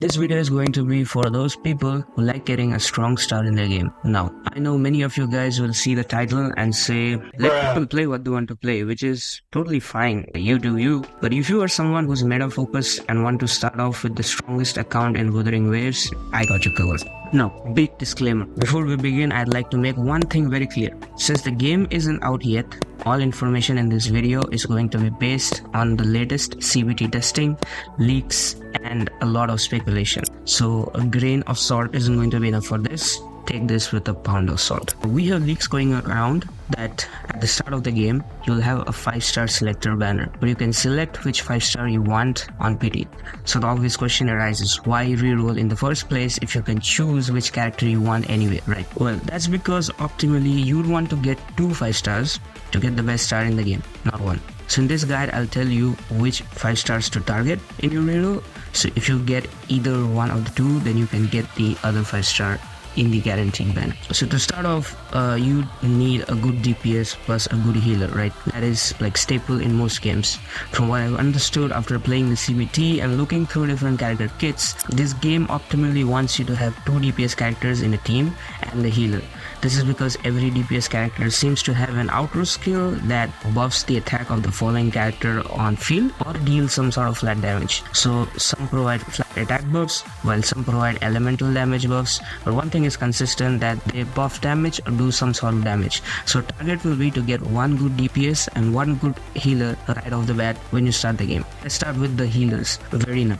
This video is going to be for those people who like getting a strong start in their game. Now, I know many of you guys will see the title and say, let people play what they want to play, which is totally fine. You do you. But if you are someone who's meta focused and want to start off with the strongest account in Wuthering Waves, I got you covered. Now, big disclaimer. Before we begin, I'd like to make one thing very clear. Since the game isn't out yet, all information in this video is going to be based on the latest CBT testing, leaks, and a lot of speculation. So a grain of salt isn't going to be enough for this. Take this with a pound of salt. We have leaks going around that at the start of the game, you'll have a 5-star selector banner, where you can select which 5-star you want on PT. So the obvious question arises, why reroll in the first place if you can choose which character you want anyway, right? Well, that's because optimally you'd want to get 2 5-stars to get the best star in the game, not one. So in this guide, I'll tell you which 5-stars to target in your reroll. So if you get either one of the 2, then you can get the other 5-star in the guaranteed banner. So to start off, you need a good DPS plus a good healer, right? That is like staple in most games. From what I've understood after playing the CBT and looking through different character kits, this game optimally wants you to have 2 DPS characters in a team and the healer. This is because every DPS character seems to have an outro skill that buffs the attack of the following character on field or deals some sort of flat damage. So some provide flat attack buffs while some provide elemental damage buffs, but one thing is consistent, that they buff damage or do some sort of damage. So target will be to get 1 good DPS and 1 good healer right off the bat when you start the game. Let's start with the healers. Verina.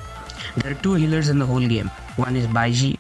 There are 2 healers in the whole game. One is Baiji.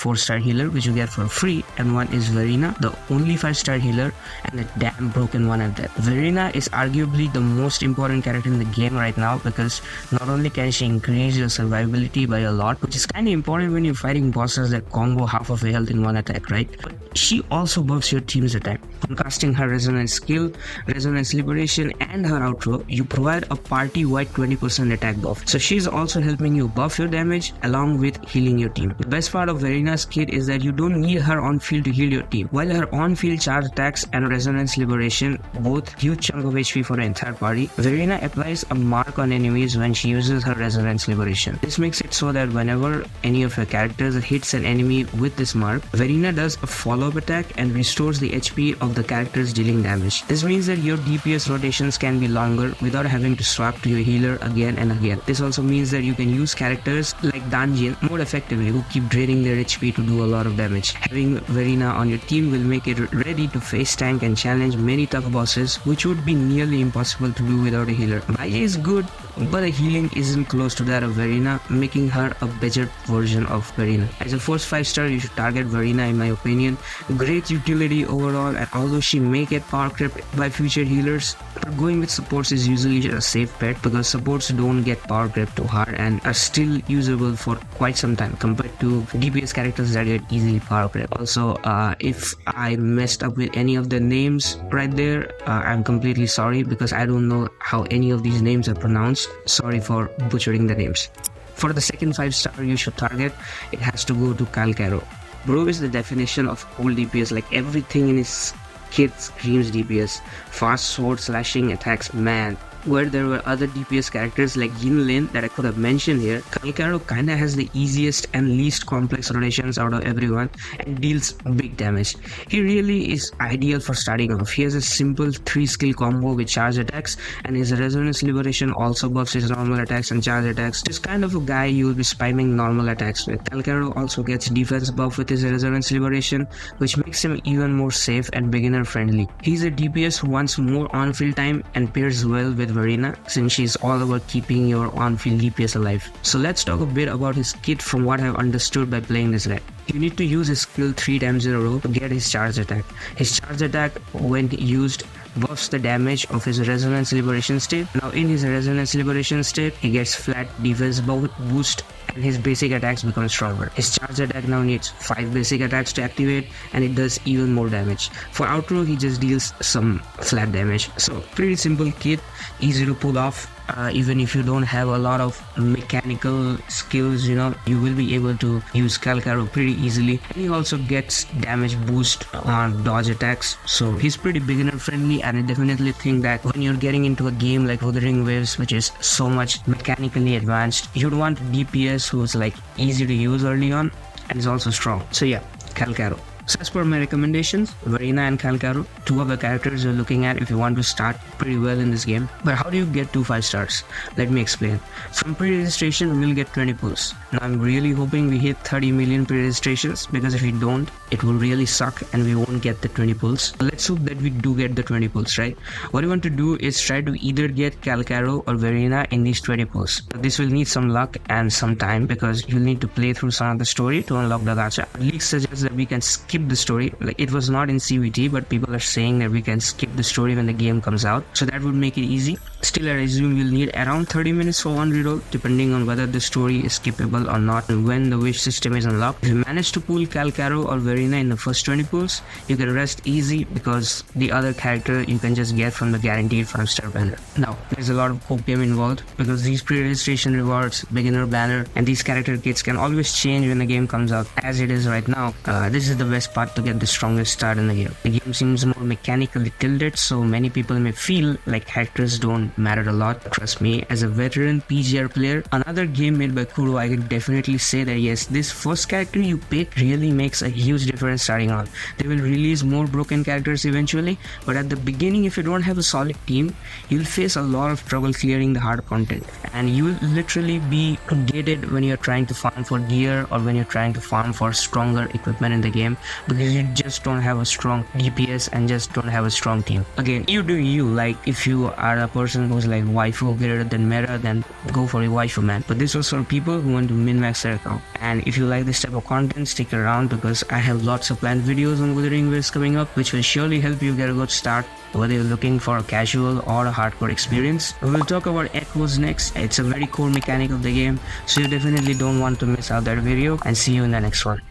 4-star healer which you get for free, and one is Verina, the only 5-star healer and a damn broken one at that. Verina is arguably the most important character in the game right now because not only can she increase your survivability by a lot, which is kind of important when you're fighting bosses that combo half of your health in one attack, right? But she also buffs your team's attack. From casting her resonance skill, resonance liberation, and her outro, you provide a party-wide 20% attack buff. So she's also helping you buff your damage along with healing your team. The best part of Verina's kit is that you don't need her on field to heal your team. While her on field charge attacks and resonance liberation both huge chunk of HP for the entire party, Verina applies a mark on enemies when she uses her resonance liberation. This makes it so that whenever any of your characters hits an enemy with this mark, Verina does a follow-up attack and restores the HP of the characters dealing damage. This means that your DPS rotations can be longer without having to swap to your healer again and again. This also means that you can use characters like Danjin more effectively, who keep draining their HP to do a lot of damage. Having Verina on your team will make it ready to face tank and challenge many tough bosses, which would be nearly impossible to do without a healer. Baiji is good, but the healing isn't close to that of Verina, making her a better version of Verina. As a first 5-star, you should target Verina in my opinion. Great utility overall, and although she may get power crept by future healers, but going with supports is usually a safe bet because supports don't get power crept too hard and are still usable for quite some time compared to DPS characters that get easily power crept. Also, if I messed up with any of the names right there, I'm completely sorry because I don't know how any of these names are pronounced. Sorry for butchering the names. For the second 5-star you should target, it has to go to Calcharo. Bro is the definition of cool DPS, like everything in his kit screams DPS. Fast sword slashing attacks, man. Where there were other DPS characters like Yinlin that I could have mentioned here, Calcharo kinda has the easiest and least complex rotations out of everyone and deals big damage. He really is ideal for starting off. He has a simple 3-skill combo with charge attacks, and his resonance liberation also buffs his normal attacks and charge attacks. Just kind of a guy you will be spamming normal attacks with. Calcharo also gets defense buff with his resonance liberation, which makes him even more safe and beginner friendly. He's a DPS who wants more on-field time and pairs well with Verina, since she's all about keeping your on-field DPS alive. So let's talk a bit about his kit from what I've understood by playing this guy. You need to use his skill 3 times in a row to get his charge attack. His charge attack, when used, buffs the damage of his resonance liberation state. Now in his resonance liberation state, he gets flat defense boost and his basic attacks become stronger. His charge attack now needs 5 basic attacks to activate, and it does even more damage. For outro, he just deals some flat damage. So pretty simple kit, easy to pull off. even if you don't have a lot of mechanical skills, you will be able to use Calcharo pretty easily. And he also gets damage boost on dodge attacks, so he's pretty beginner friendly. And I definitely think that when you're getting into a game like Wuthering Waves, which is so much mechanically advanced, you'd want a DPS who's like easy to use early on and is also strong. So yeah, Calcharo. So as per my recommendations, Verina and Calcharo, two of the characters you're looking at if you want to start pretty well in this game. But how do you get 2 5 stars? Let me explain. From pre-registration, we'll get 20 pulls. Now I'm really hoping we hit 30 million pre-registrations, because if we don't, it will really suck and we won't get the 20 pulls. Let's hope that we do get the 20 pulls, right? What you want to do is try to either get Calcharo or Verina in these 20 pulls. This will need some luck and some time, because you'll need to play through some of the story to unlock the gacha. Leaks suggest that we can skip the story. Like, it was not in CVT, but people are saying that we can skip the story when the game comes out, so that would make it easy. Still, I assume you'll need around 30 minutes for one reroll, depending on whether the story is skippable or not and when the wish system is unlocked. If you manage to pull Calcharo or Verina in the first 20 pulls, you can rest easy, because the other character you can just get from the guaranteed 5-star banner. Now, there's a lot of opium involved, because these pre-registration rewards, beginner banner, and these character kits can always change when the game comes out. As it is right now, this is the best part to get the strongest start in the game. The game seems more mechanically tilted, so many people may feel like characters don't matter a lot. Trust me, as a veteran PGR player, another game made by Kuro, I can definitely say that yes, this first character you pick really makes a huge difference starting on. They will release more broken characters eventually, but at the beginning, if you don't have a solid team, you'll face a lot of trouble clearing the hard content, and you will literally be gated when you're trying to farm for gear or when you're trying to farm for stronger equipment in the game, because you just don't have a strong DPS and just don't have a strong team. Again, you do you. Like, if you are a person who's like waifu greater than meta, then go for a waifu, man. But this was for people who want to min-max their account. And if you like this type of content, stick around, because I have lots of planned videos on Wuthering Waves coming up, which will surely help you get a good start, whether you're looking for a casual or a hardcore experience. We will talk about echoes next. It's a very core mechanic of the game, so you definitely don't want to miss out that video, and see you in the next one.